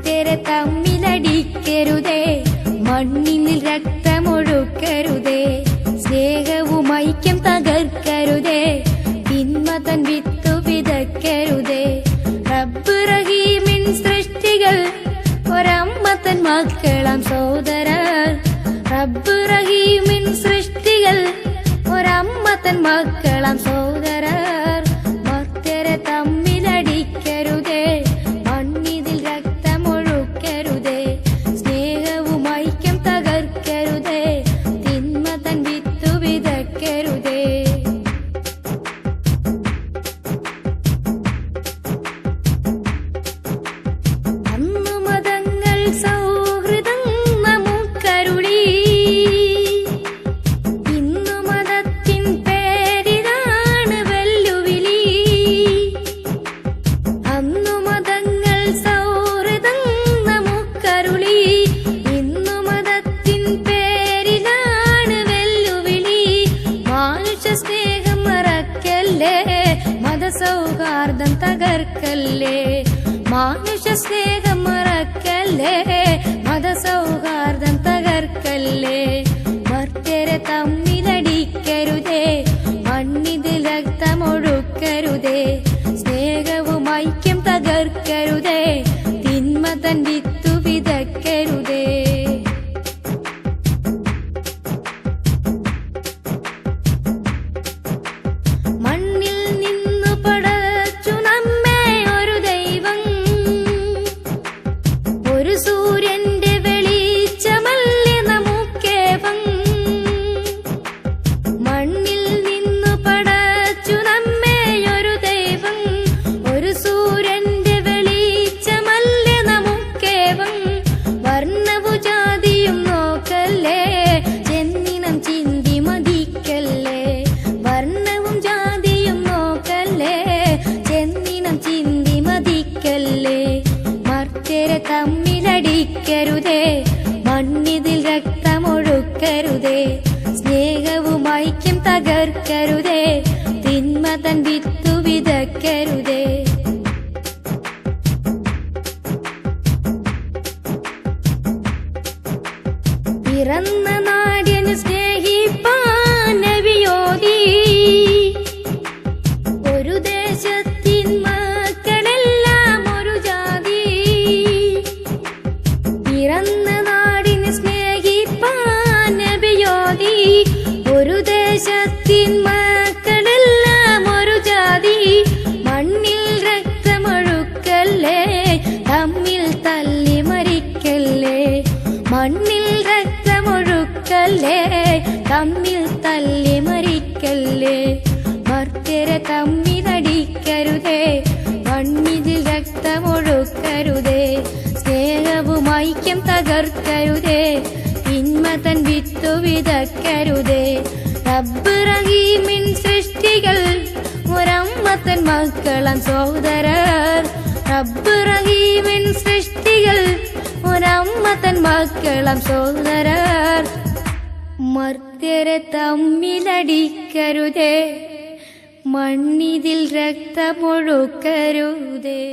മർത്യരെ തമ്മിലടിക്കരുതേ, മണ്ണിൽ രക്തമൊഴുക്കരുതേ, സ്നേഹവും ഐക്യം തകർക്കരുതേ, തിന്മ തൻ വിത്തു വിതയ്ക്കരുതേ. റബ്ബ് റഹീമിൻ സൃഷ്ടികൾ ഒരമ്മ തൻ മക്കളാം സോദരർ. റബ്ബ് റഹീമിൻ സൃഷ്ടികൾ ഒരമ്മ തൻ മക്കളാം സോദരർ. മർത്യരെ തമ്മിലടിക്കരുതേ, മണ്ണിതിൽ രക്തമൊഴുക്കരുതേ, സ്നേഹവും ഐക്യം തകർക്കരുതേ, തിന്മ തൻ വിത്തു വിതയ്ക്കരുതേ. അന്നു മതങ്ങൾ സൗഹൃദം നമുക്കരുളി, ഇന്നു മതത്തിൻ പേരിലാണ് വെല്ലുവിളി. അന്നു മതങ്ങൾ സൗഹൃദം നമുക്കരുളി, ഇന്നു മതത്തിൻ പേരിലാണ് വെല്ലുവിളി. മാനുഷ്യ സ്നേഹം മറക്കല്ലേ, മതസൗഹാർദ്ദം തകർക്കല്ലേ. മാനുഷ്യ സ്നേഹം മറക്കല്ലേ, മതസൗഹാർദ്ദം തകർക്കല്ലേ. മർത്യരെ തമ്മിലടിക്കരുതേ, മണ്ണിതിൽ രക്തമൊഴുക്കരുതേ, സ്നേഹവും ഐക്യം തകർക്കരുതേ, തിന്മ തൻ വിത്തു വിതയ്ക്കരുതേ. മണ്ണിൽ നിന്നു പടച്ചു നമ്മെ ഒരു ദൈവം, ഒരു സൂര്യന്റെ വെളിച്ചമല്ലേ നമുക്കേവം. മണ്ണിൽ നിന്നു പടച്ചു നമ്മെ ഒരു ദൈവം, ഒരു സൂര്യന്റെ വെളിച്ചമല്ലേ നമുക്കേവം. വർണ്ണവും ജാതിയും നോക്കല്ലേ, ചെന്നിനം ചിന്തി മതിക്കല്ലേ. വർണ്ണവും ജാതിയും നോക്കല്ലേ, ചെന്നിനം ചിന്തി മതിക്കല്ലേ. മർത്യരെ തമ്മിലടിക്കരുതേ, മണ്ണിതിൽ രക്തമൊഴുക്കരുതേ, സ്നേഹവും ഐക്യം തകർക്കരുതേ, തിന്മ തൻ വിത്തു വിതയ്ക്കരുതേ. പിറന്ന നാടിന് സ്നേഹിപ്പാൻ നബിയോതി, ഒരു ദേശത്തിൻ മക്കളെല്ലാം ഒരു ജാതി. പിറന്ന നാടിന് സ്നേഹിപ്പാൻ നബിയോതി, ഒരു ദേശത്തിൻ മക്കളെല്ലാം ഒരു ജാതി. മണ്ണിൽ രക്തമൊഴുക്കല്ലേ, തമ്മിൽ തല്ലി മരിക്കല്ലേ. മണ്ണിൽ രക്തമൊഴുക്കല്ലേ, തമ്മിൽ തല്ലി മരിക്കല്ലേ. മർത്യരെ തമ്മിലടിക്കരുതേ, മണ്ണിതിൽ രക്തമൊഴുക്കരുതേ, സ്നേഹവും ഐക്യം തകർക്കരുതേ, തിന്മ തൻ വിത്തു വിതയ്ക്കരുതേ. റബ്ബ് റഹീമിൻ സൃഷ്ടികൾ ഒരമ്മ തൻ മക്കളാം സോദരർ. റബ്ബ് റഹീമിൻ സൃഷ്ടികൾ ഒരമ്മ തൻ മക്കളാം സോദരർ. മർത്യരെ തമ്മിലടിക്കരുതേ, മണ്ണിതിൽ രക്തമൊഴുക്കരുതേ.